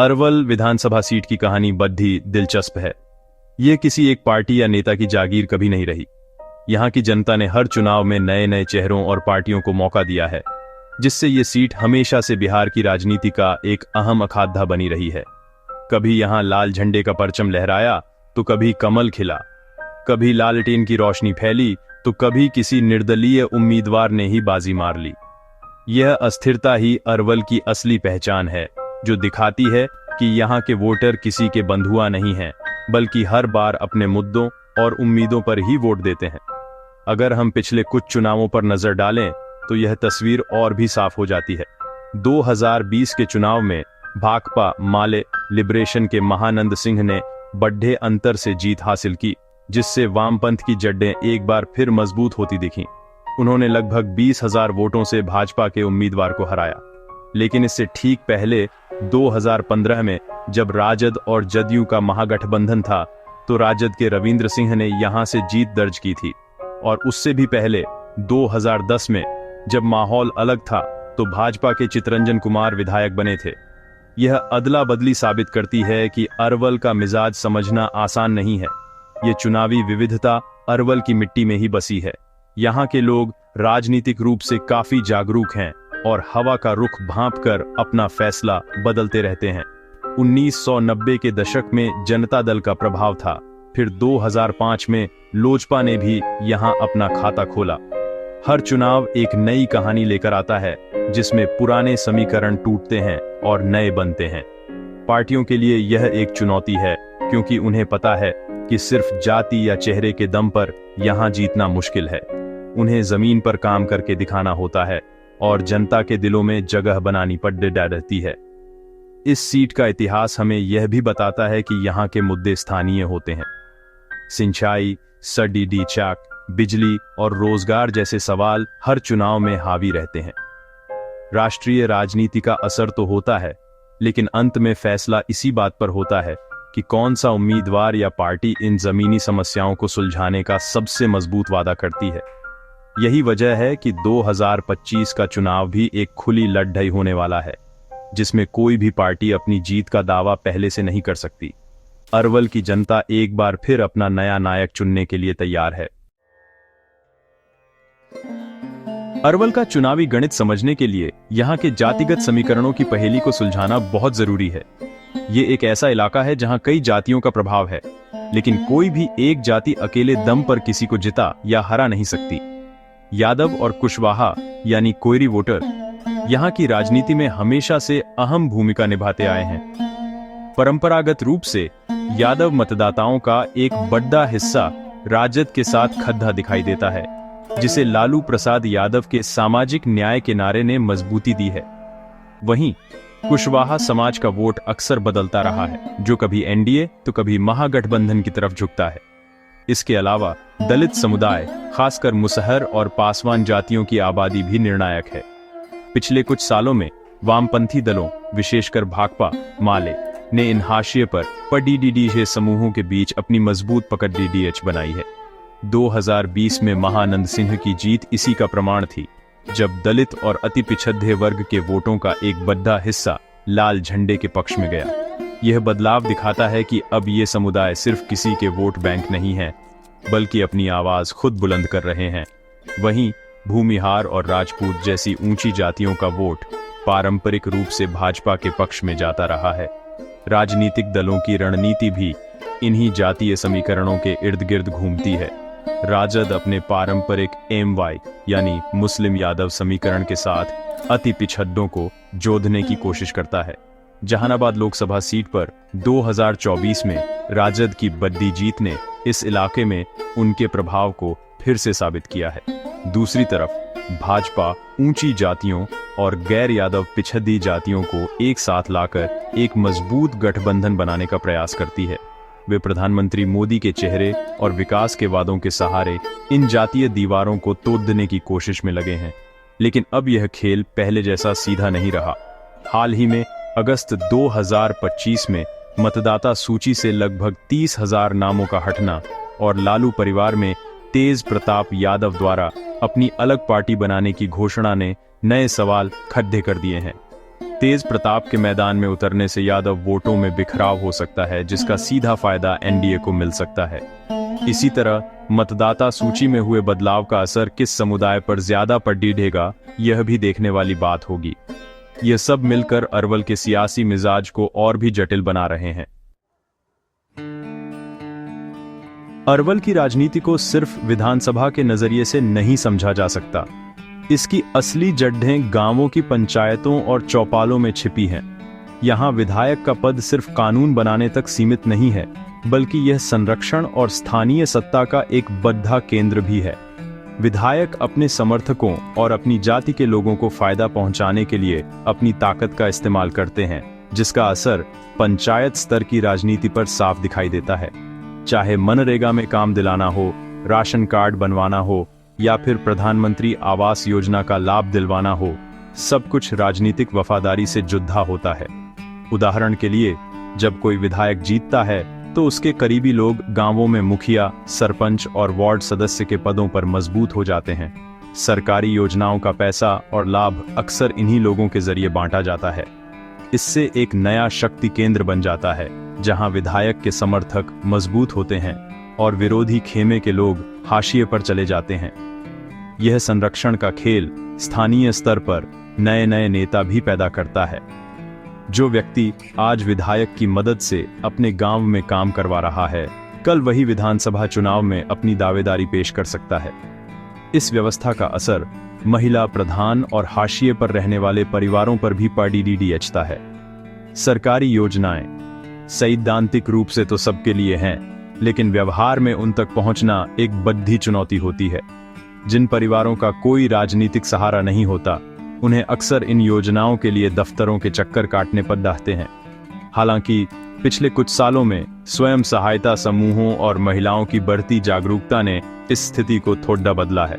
अरवल विधानसभा seat की कहानी बड़ी दिलचस्प है। यह किसी एक पार्टी या नेता की जागीर कभी नहीं रही। यहाँ की जनता ने हर चुनाव में नए नए चेहरों और पार्टियों को मौका दिया है, जिससे ये सीट हमेशा से बिहार की राजनीति का एक अहम अखाड़ा बनी रही है। कभी यहाँ लाल झंडे का परचम लहराया तो कभी कमल खिला, कभी लालटेन की रोशनी फैली तो कभी किसी निर्दलीय उम्मीदवार ने ही बाजी मार ली। यह अस्थिरता ही अरवल की असली पहचान है, जो दिखाती है कि यहाँ के वोटर किसी के बंधुआ नहीं हैं, बल्कि हर बार अपने मुद्दों और उम्मीदों पर ही वोट देते हैं। अगर हम पिछले कुछ चुनावों पर नजर डालें तो यह तस्वीर और भी साफ हो जाती है। 2020 के चुनाव में भाकपा माले लिबरेशन के महानंद सिंह ने बड़े अंतर से जीत हासिल की, जिससे वामपंथ की जड़ें एक बार फिर मजबूत होती दिखीं। उन्होंने लगभग 20,000 वोटों से भाजपा के उम्मीदवार को हराया। लेकिन इससे ठीक पहले 2015 में जब राजद और जदयू का महागठबंधन था, तो राजद के रविंद्र सिंह ने यहां से जीत दर्ज की थी। और उससे भी पहले 2010 में जब माहौल अलग था, तो भाजपा के चितरंजन कुमार विधायक बने थे। यह अदला बदली साबित करती है कि अरवल का मिजाज समझना आसान नहीं है। ये चुनावी विविधता अरवल की मिट्टी में ही बसी है। यहाँ के लोग राजनीतिक रूप से काफी जागरूक हैं और हवा का रुख भांपकर अपना फैसला बदलते रहते हैं। 1990 के दशक में जनता दल का प्रभाव था। फिर 2005 में लोजपा ने भी यहाँ अपना खाता खोला। हर चुनाव एक नई कहानी लेकर आता है, जिसमें पुराने समीकरण टूटते हैं और नए बनते हैं। पार्टियों के लिए यह एक चुनौती है, क्योंकि उन्हें पता है कि सिर्फ जाति या चेहरे के दम पर यहाँ जीतना मुश्किल है। उन्हें जमीन पर काम करके दिखाना होता है और जनता के दिलों में जगह बनानी पड़ रहती है। इस सीट का इतिहास हमें यह भी बताता है कि यहाँ के मुद्दे स्थानीय होते हैं। सिंचाई, सडीडी चाक, बिजली और रोजगार जैसे सवाल हर चुनाव में हावी रहते हैं। राष्ट्रीय राजनीति का असर तो होता है, लेकिन अंत में फैसला इसी बात पर होता है कि कौन सा उम्मीदवार या पार्टी इन जमीनी समस्याओं को सुलझाने का सबसे मजबूत वादा करती है। यही वजह है कि 2025 का चुनाव भी एक खुली लड़ाई होने वाला है, जिसमें कोई भी पार्टी अपनी जीत का दावा पहले से नहीं कर सकती। अरवल की जनता एक बार फिर अपना नया नायक चुनने के लिए तैयार है। अरवल का चुनावी गणित समझने के लिए यहाँ के जातिगत समीकरणों की पहेली को सुलझाना बहुत जरूरी है। ये एक ऐसा इलाका है जहाँ कई जातियों का प्रभाव है, लेकिन कोई भी एक जाति अकेले दम पर किसी को जिता या हरा नहीं सकती। यादव और कुशवाहा यानी कोयरी वोटर यहाँ की राजनीति में हमेशा से अहम भूमिका निभाते आए हैं। परंपरागत रूप से यादव मतदाताओं का एक बड़ा हिस्सा राजद के साथ खद्दा दिखाई देता है, जिसे लालू प्रसाद यादव के सामाजिक न्याय के नारे ने मजबूती दी है। वहीं कुशवाहा समाज का वोट अक्सर बदलता रहा है, जो कभी एनडीए तो कभी महागठबंधन की तरफ झुकता है। इसके अलावा दलित समुदाय, खासकर मुसहर और पासवान जातियों की आबादी भी निर्णायक है। पिछले कुछ सालों में वामपंथी दलों, विशेषकर भाकपा माले, ने इन हाशिए पर पडीडीडीजे समूहों के बीच अपनी मजबूत पकड़ डीडीएच बनाई है। 2020 में महानंद सिंह की जीत इसी का प्रमाण थी, जब दलित और अति पिछड़े वर्ग के वोटों का एक बड़ा हिस्सा लाल झंडे के पक्ष में गया। यह बदलाव दिखाता है कि अब ये समुदाय सिर्फ किसी के वोट बैंक नहीं है, बल्कि अपनी आवाज खुद बुलंद कर रहे हैं। वहीं भूमिहार और राजपूत जैसी ऊंची जातियों का वोट पारंपरिक रूप से भाजपा के पक्ष में जाता रहा है। राजनीतिक दलों की रणनीति भी इन्हीं जातीय समीकरणों के इर्द गिर्द घूमती है। राजद अपने पारंपरिक एमवाई यानी मुस्लिम यादव समीकरण के साथ अति पिछड़ों को जोड़ने की कोशिश करता है। जहानाबाद लोकसभा सीट पर 2024 में राजद की बड़ी जीत ने इस इलाके में उनके प्रभाव को फिर से साबित किया है। दूसरी तरफ भाजपा ऊंची जातियों और गैर यादव पिछड़ी जातियों को एक साथ लाकर एक मजबूत गठबंधन बनाने का प्रयास करती है। वे प्रधानमंत्री मोदी के चेहरे और विकास के वादों के सहारे इन जातीय दीवारों को तोड़ने की कोशिश में लगे हैं। लेकिन अब यह खेल पहले जैसा सीधा नहीं रहा। हाल ही में अगस्त 2025 में मतदाता सूची से लगभग 30,000 नामों का हटना और लालू परिवार में तेज प्रताप यादव द्वारा अपनी अलग पार्टी बनाने की घोषणा ने नए सवाल खड़े कर दिए हैं। तेज प्रताप के मैदान में उतरने से यादव वोटों में बिखराव हो सकता है, जिसका सीधा फायदा एनडीए को मिल सकता है। इसी तरह मतदाता सूची में हुए बदलाव का असर किस समुदाय पर ज्यादा पड़ेगा, यह भी देखने वाली बात होगी। यह सब मिलकर अरवल के सियासी मिजाज को और भी जटिल बना रहे हैं। अरवल की राजनीति को सिर्फ विधानसभा के नजरिए से नहीं समझा जा सकता। इसकी असली जड़ें गांवों की पंचायतों और चौपालों में छिपी हैं। यहाँ विधायक का पद सिर्फ कानून बनाने तक सीमित नहीं है, बल्कि यह संरक्षण और स्थानीय सत्ता का एक बद्धा केंद्र भी है। विधायक अपने समर्थकों और अपनी जाति के लोगों को फायदा पहुंचाने के लिए अपनी ताकत का इस्तेमाल करते हैं, जिसका असर पंचायत स्तर की राजनीति पर साफ दिखाई देता है। चाहे मनरेगा में काम दिलाना हो, राशन कार्ड बनवाना हो या फिर प्रधानमंत्री आवास योजना का लाभ दिलवाना हो, सब कुछ राजनीतिक वफादारी से जुड़ा होता है। उदाहरण के लिए, जब कोई विधायक जीतता है तो उसके करीबी लोग गांवों में मुखिया, सरपंच और वार्ड सदस्य के पदों पर मजबूत हो जाते हैं। सरकारी योजनाओं का पैसा और लाभ अक्सर इन्हीं लोगों के जरिए बांटा जाता है। इससे एक नया शक्ति केंद्र बन जाता है, जहां विधायक के समर्थक मजबूत होते हैं और विरोधी खेमे के लोग हाशिए पर चले जाते हैं। यह संरक्षण का खेल स्थानीय स्तर पर नए नए नेता भी पैदा करता है। जो व्यक्ति आज विधायक की मदद से अपने गांव में काम करवा रहा है, कल वही विधानसभा चुनाव में अपनी दावेदारी पेश कर सकता है। इस व्यवस्था का असर महिला प्रधान और हाशिए पर रहने वाले परिवारों पर भी पड़ता है। सरकारी योजनाएं सैद्धांतिक रूप से तो सबके लिए हैं, लेकिन व्यवहार में उन तक पहुंचना एक बड़ी चुनौती होती है। जिन परिवारों का कोई राजनीतिक सहारा नहीं होता, उन्हें अक्सर इन योजनाओं के लिए दफ्तरों के चक्कर काटने पड़ते हैं। हालांकि पिछले कुछ सालों में स्वयं सहायता समूहों और महिलाओं की बढ़ती जागरूकता ने इस स्थिति को थोड़ा बदला है।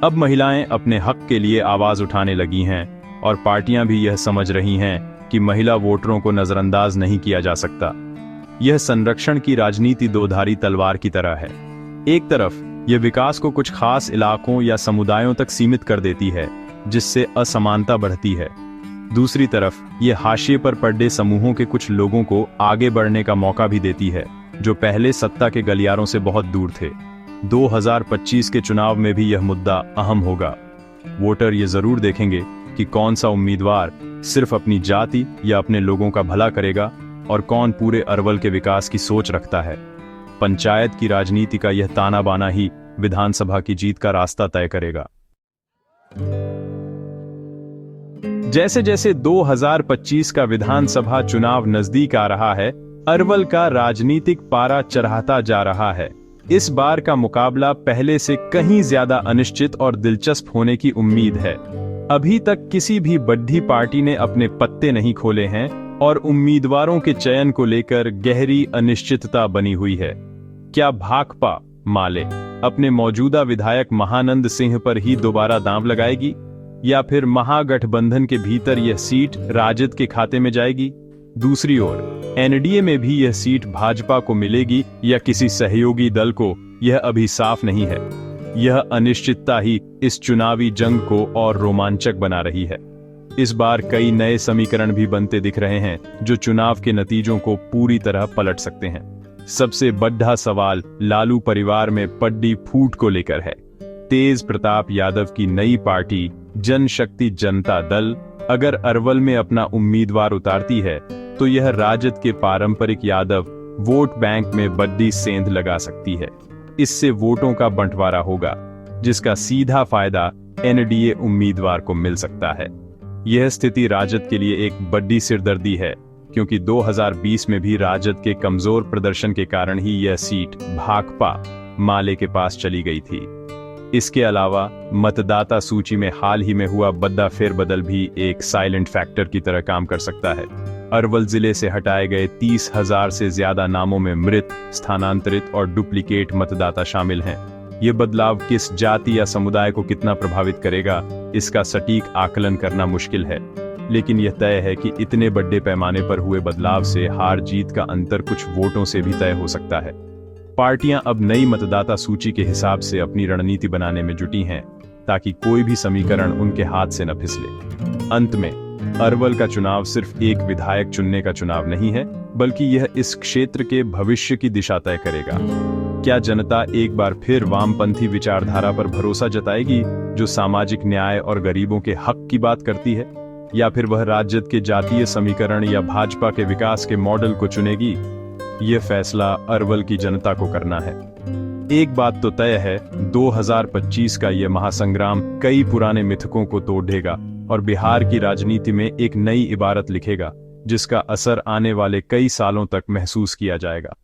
अब महिलाएं अपने हक के लिए आवाज उठाने लगी हैं और पार्टियां भी यह समझ रही हैं कि महिला वोटरों को नजरअंदाज नहीं किया जा सकता। यह संरक्षण की राजनीति दोधारी तलवार की तरह है। एक तरफ यह विकास को कुछ खास इलाकों या समुदायों तक सीमित कर देती है, जिससे असमानता बढ़ती है। दूसरी तरफ यह हाशिए पर पड़े समूहों के कुछ लोगों को आगे बढ़ने का मौका भी देती है, जो पहले सत्ता के गलियारों से बहुत दूर थे। 2025 के चुनाव में भी यह मुद्दा अहम होगा। वोटर ये जरूर देखेंगे कि कौन सा उम्मीदवार सिर्फ अपनी जाति या अपने लोगों का भला करेगा और कौन पूरे अरवल के विकास की सोच रखता है। पंचायत की राजनीति का यह ताना बाना ही विधानसभा की जीत का रास्ता तय करेगा। जैसे जैसे 2025 का विधानसभा चुनाव नजदीक आ रहा है, अरवल का राजनीतिक पारा चढ़ाता जा रहा है। इस बार का मुकाबला पहले से कहीं ज्यादा अनिश्चित और दिलचस्प होने की उम्मीद है। अभी तक किसी भी बड़ी पार्टी ने अपने पत्ते नहीं खोले हैं और उम्मीदवारों के चयन को लेकर गहरी अनिश्चितता बनी हुई है। क्या भाकपा माले अपने मौजूदा विधायक महानंद सिंह पर ही दोबारा दांव लगाएगी, या फिर महागठबंधन के भीतर यह सीट राजद के खाते में जाएगी? दूसरी ओर एनडीए में भी यह सीट भाजपा को मिलेगी या किसी सहयोगी दल को, यह अभी साफ नहीं है। यह अनिश्चितता ही इस चुनावी जंग को और रोमांचक बना रही है। इस बार कई नए समीकरण भी बनते दिख रहे हैं, जो चुनाव के नतीजों को पूरी तरह पलट सकते हैं। सबसे बड़ा सवाल लालू परिवार में पड्डी फूट को लेकर है। तेज प्रताप यादव की नई पार्टी जनशक्ति जनता दल अगर अरवल में अपना उम्मीदवार उतारती है, तो यह राजद के पारंपरिक यादव वोट बैंक में बड़ी सेंध लगा सकती है। इससे वोटों का बंटवारा होगा, जिसका सीधा फायदा एनडीए उम्मीदवार को मिल सकता है। यह स्थिति राजद के लिए एक बड़ी सिरदर्दी है, क्योंकि 2020 में भी राजद के कमजोर प्रदर्शन के कारण ही यह सीट भाकपा माले के पास चली गई थी। इसके अलावा मतदाता सूची में हाल ही में हुआ बड़ा फेरबदल भी एक साइलेंट फैक्टर की तरह काम कर सकता है। अरवल जिले से हटाए गए 30,000 से ज्यादा नामों में मृत, स्थानांतरित और डुप्लीकेट मतदाता शामिल हैं। ये बदलाव किस जाति या समुदाय को कितना प्रभावित करेगा, इसका सटीक आकलन करना मुश्किल है, लेकिन यह तय है कि इतने बड़े पैमाने पर हुए बदलाव से हार जीत का अंतर कुछ वोटों से भी तय हो सकता है। पार्टियां अब नई मतदाता सूची के हिसाब से अपनी रणनीति बनाने में जुटी हैं, ताकि कोई भी समीकरण उनके हाथ से न फिसले। अंत में अरवल का चुनाव सिर्फ एक विधायक चुनने का चुनाव नहीं है, बल्कि यह इस क्षेत्र के भविष्य की दिशा तय करेगा। क्या जनता एक बार फिर वामपंथी विचारधारा पर भरोसा जताएगी, जो सामाजिक न्याय और गरीबों के हक की बात करती है, या फिर वह राजद के जातीय समीकरण या भाजपा के विकास के मॉडल को चुनेगी? यह फैसला अरवल की जनता को करना है। एक बात तो तय है, 2025 का यह महासंग्राम कई पुराने मिथकों को तोड़ देगा और बिहार की राजनीति में एक नई इबारत लिखेगा, जिसका असर आने वाले कई सालों तक महसूस किया जाएगा।